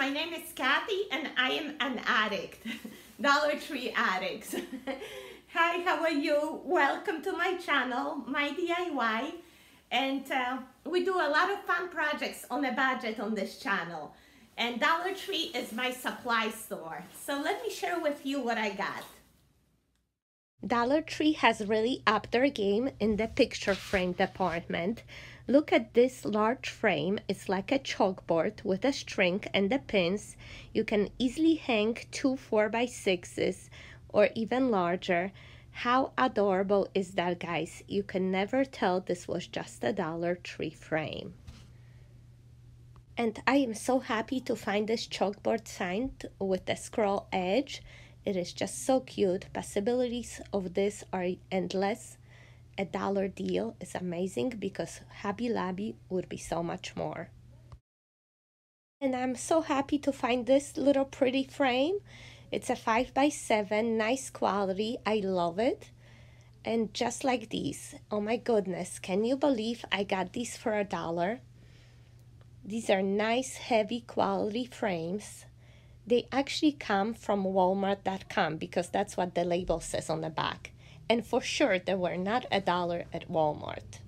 my name is Kathy and I am an addict, Dollar Tree addict. Hi, how are you? Welcome to my channel, My DIY. And we do a lot of fun projects on a budget on this channel. And Dollar Tree is my supply store. So let me share with you what I got. Dollar Tree has really upped their game in the picture frame department. Look at this large frame. It's like a chalkboard with a string and the pins. You can easily hang 2 4x6s or even larger. How adorable is that, guys? You can never tell this was just a Dollar Tree frame. And I am so happy to find this chalkboard sign with the scroll edge. It is just so cute. Possibilities of this are endless. A dollar deal is amazing because Hobby Lobby would be so much more. And I'm so happy to find this little pretty frame. It's a 5x7, nice quality. I love it. And just like these. Oh my goodness, can you believe I got these for $1? These are nice, heavy quality frames. They actually come from Walmart.com because that's what the label says on the back. And for sure, they were not $1 at Walmart.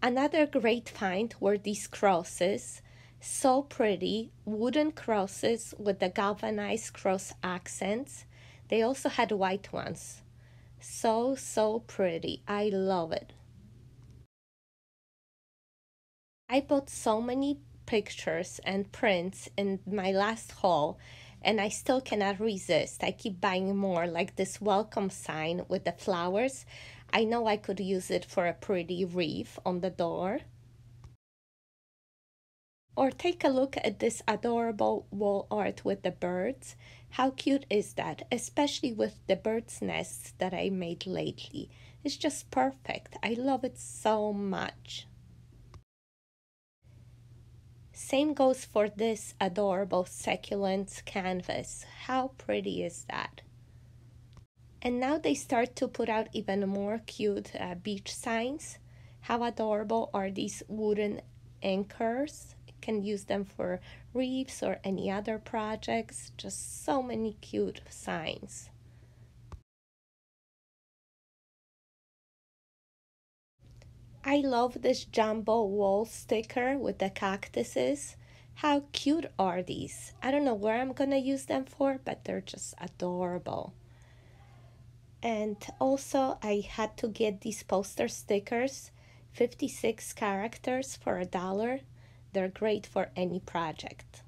Another great find were these crosses. So pretty, wooden crosses with the galvanized cross accents. They also had white ones. So pretty. I love it. I bought so many pictures and prints in my last haul, and I still cannot resist. I keep buying more, like this welcome sign with the flowers. I know I could use it for a pretty wreath on the door. Or take a look at this adorable wall art with the birds. How cute is that? Especially with the bird's nests that I made lately. It's just perfect. I love it so much. Same goes for this adorable succulent canvas. How pretty is that? And now they start to put out even more cute beach signs. How adorable are these wooden anchors? You can use them for reefs or any other projects. Just so many cute signs. I love this jumbo wall sticker with the cactuses. How cute are these? I don't know where I'm gonna use them for, but they're just adorable. And also I had to get these poster stickers, 56 characters for $1. They're great for any project.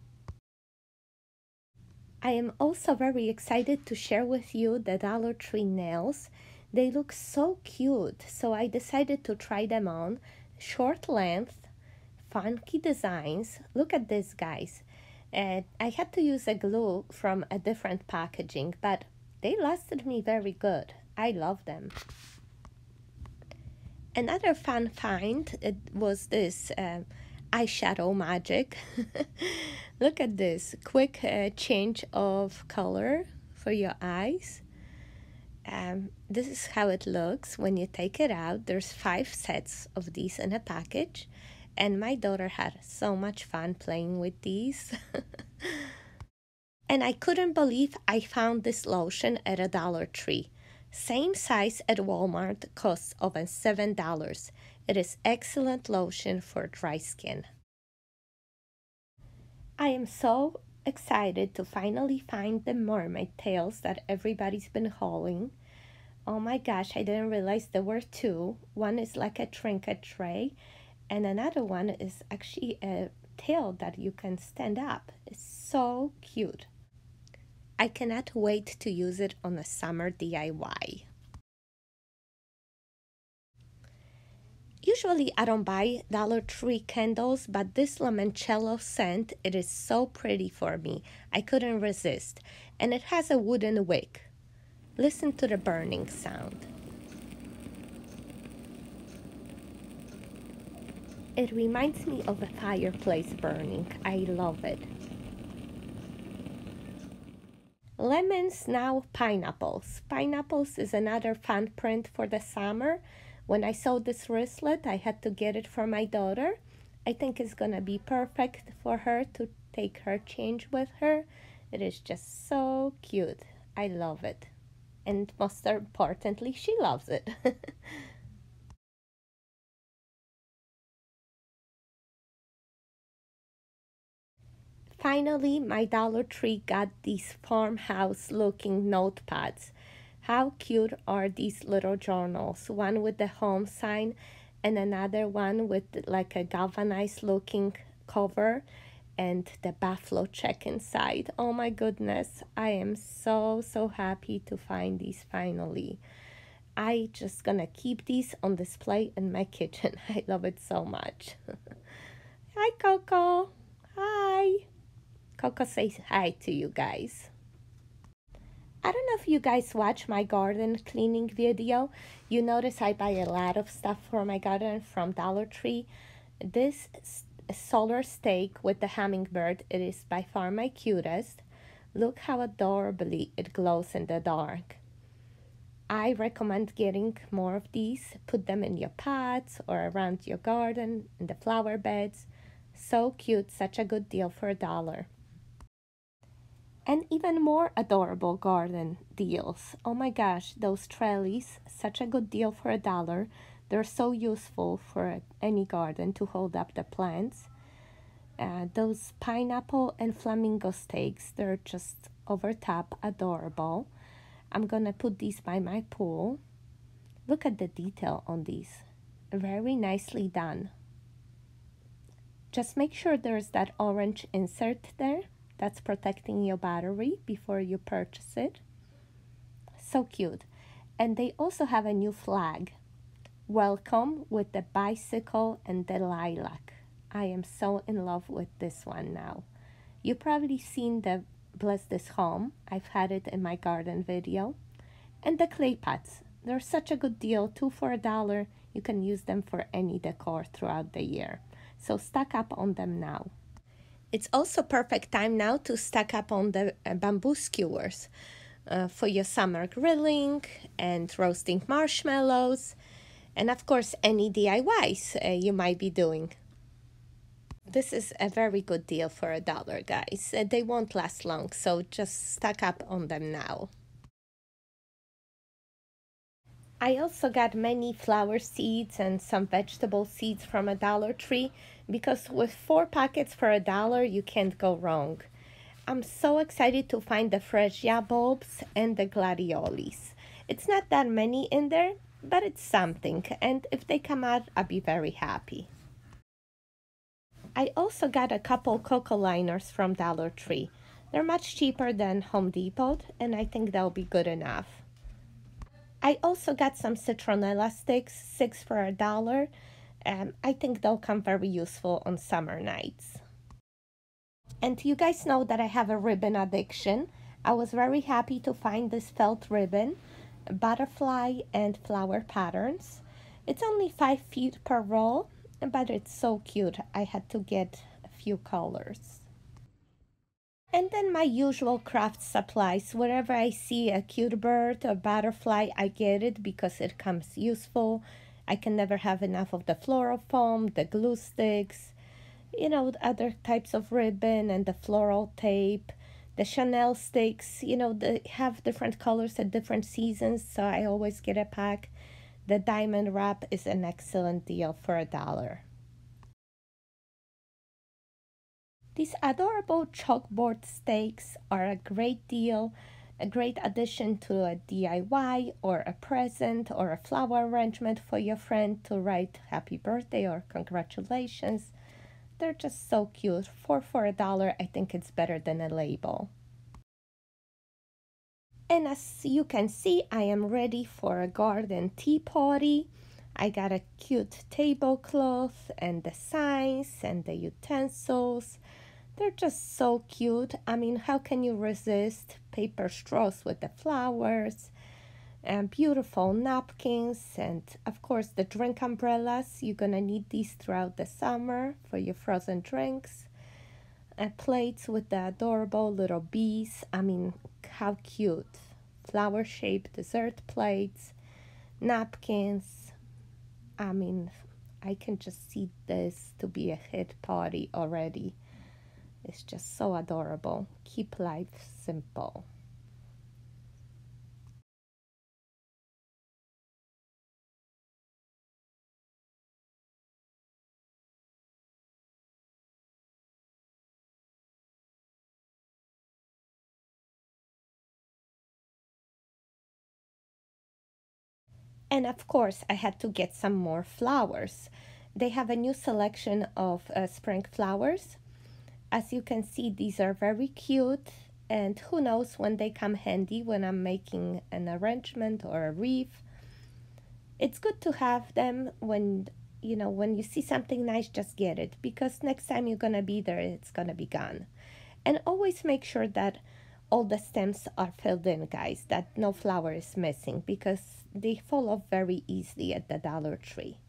I am also very excited to share with you the Dollar Tree nails. They look so cute, so I decided to try them on. Short length, funky designs. Look at this, guys. I had to use a glue from a different packaging, but they lasted me very good. I love them. Another fun find was this eyeshadow magic. Look at this quick change of color for your eyes. This is how it looks when you take it out. There's 5 sets of these in a package, and my daughter had so much fun playing with these. And I couldn't believe I found this lotion at a Dollar Tree. Same size at Walmart, costs over $7. It is excellent lotion for dry skin. I am so excited to finally find the mermaid tails that everybody's been hauling. Oh my gosh, I didn't realize there were 2. One is like a trinket tray, and another one is actually a tail that you can stand up. It's so cute. I cannot wait to use it on a summer DIY. Usually I don't buy Dollar Tree candles, but this limoncello scent, it is so pretty for me. I couldn't resist. And it has a wooden wick. Listen to the burning sound. It reminds me of a fireplace burning. I love it. Lemons, now pineapples. Pineapples is another fun print for the summer. When I saw this wristlet, I had to get it for my daughter. I think it's gonna be perfect for her to take her change with her. It is just so cute. I love it. And most importantly, she loves it. Finally, my Dollar Tree got these farmhouse looking notepads. How cute are these little journals? One with the home sign and another one with like a galvanized looking cover and the buffalo check inside. Oh my goodness, I am so happy to find these finally. I just gonna keep these on display in my kitchen. I love it so much. Hi Coco. Hi. Coco says hi to you guys. I don't know if you guys watch my garden cleaning video. You notice I buy a lot of stuff for my garden from Dollar Tree. This solar stake with the hummingbird, it is by far my cutest. Look how adorably it glows in the dark. I recommend getting more of these. Put them in your pots or around your garden, in the flower beds. So cute, such a good deal for $1. And even more adorable garden deals. Oh my gosh, those trellis, such a good deal for $1. They're so useful for any garden to hold up the plants. Those pineapple and flamingo stakes, they're just over top adorable. I'm gonna put these by my pool. Look at the detail on these. Very nicely done. Just make sure there's that orange insert there. That's protecting your battery before you purchase it. So cute. And they also have a new flag. Welcome with the bicycle and the lilac. I am so in love with this one now. You've probably seen the Bless This Home. I've had it in my garden video. And the clay pots. They're such a good deal. 2 for $1. You can use them for any decor throughout the year. So stock up on them now. It's also perfect time now to stack up on the bamboo skewers for your summer grilling and roasting marshmallows, and of course any DIYs you might be doing. This is a very good deal for $1, guys. They won't last long, so just stack up on them now. I also got many flower seeds and some vegetable seeds from a Dollar Tree because with 4 packets for $1, you can't go wrong. I'm so excited to find the freesia bulbs and the gladiolis. It's not that many in there, but it's something, and if they come out, I'll be very happy. I also got a couple cocoa liners from Dollar Tree. They're much cheaper than Home Depot, and I think they'll be good enough. I also got some citronella sticks, 6 for $1. I think they'll come very useful on summer nights. And you guys know that I have a ribbon addiction. I was very happy to find this felt ribbon, butterfly and flower patterns. It's only 5 feet per roll, but it's so cute. I had to get a few colors. And then my usual craft supplies. Wherever I see a cute bird or butterfly, I get it because it comes useful. I can never have enough of the floral foam, the glue sticks, you know, other types of ribbon and the floral tape, the Chanel sticks. You know, they have different colors at different seasons, so I always get a pack. The diamond wrap is an excellent deal for $1. These adorable chalkboard stakes are a great deal, a great addition to a DIY or a present or a flower arrangement for your friend to write happy birthday or congratulations. They're just so cute. 4 for $1, I think it's better than a label. And as you can see, I am ready for a garden tea party. I got a cute tablecloth and the signs and the utensils. They're just so cute. I mean, how can you resist paper straws with the flowers and beautiful napkins and of course the drink umbrellas. You're gonna need these throughout the summer for your frozen drinks. And plates with the adorable little bees. I mean, how cute. Flower-shaped dessert plates, napkins. I mean, I can just see this to be a hit party already. It's just so adorable. Keep life simple. And of course, I had to get some more flowers. They have a new selection of spring flowers. As you can see, these are very cute, and who knows when they come handy when I'm making an arrangement or a wreath. It's good to have them when when you see something nice, just get it, because next time you're gonna be there, it's gonna be gone. And always make sure that all the stems are filled in, guys, that no flower is missing, because they fall off very easily at the Dollar Tree.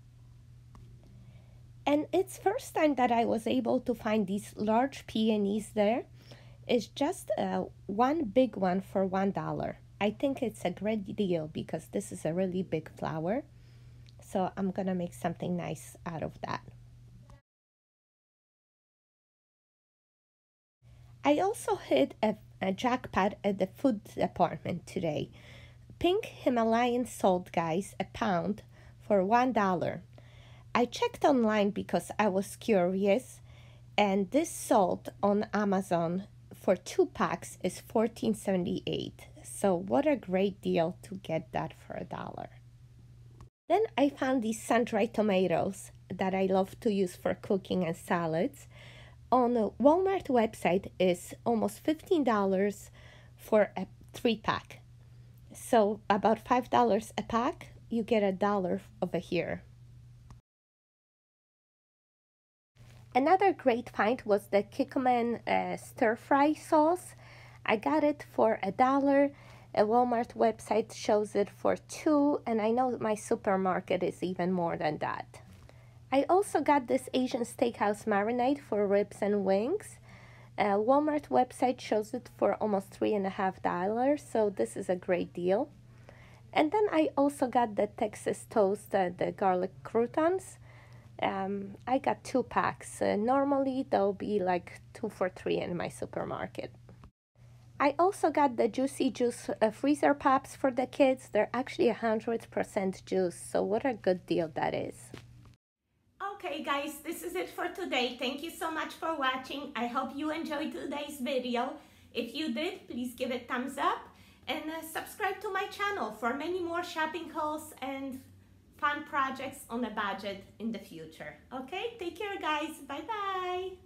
And it's first time that I was able to find these large peonies there. It's just one big one for $1. I think it's a great deal because this is a really big flower. So I'm gonna make something nice out of that. I also hit a jackpot at the food department today. Pink Himalayan salt, guys, a pound for $1. I checked online because I was curious, and this salt on Amazon for 2 packs is $14.78. So what a great deal to get that for $1. Then I found these sun-dried tomatoes that I love to use for cooking and salads. On the Walmart website is almost $15 for a 3 pack. So about $5 a pack, you get $1 over here. Another great find was the Kikkoman stir fry sauce. I got it for $1. A Walmart website shows it for $2, and I know my supermarket is even more than that. I also got this Asian Steakhouse marinade for ribs and wings. Walmart website shows it for almost $3.50, so this is a great deal. And then I also got the Texas toast, the garlic croutons. I got 2 packs. Normally they'll be like 2 for $3 in my supermarket. I also got the Juicy Juice freezer pops for the kids. They're actually 100% juice, so what a good deal that is. Okay guys, this is it for today. Thank you so much for watching. I hope you enjoyed today's video. If you did, please give it thumbs up and subscribe to my channel for many more shopping hauls and fun projects on a budget in the future. Okay, take care guys. Bye bye.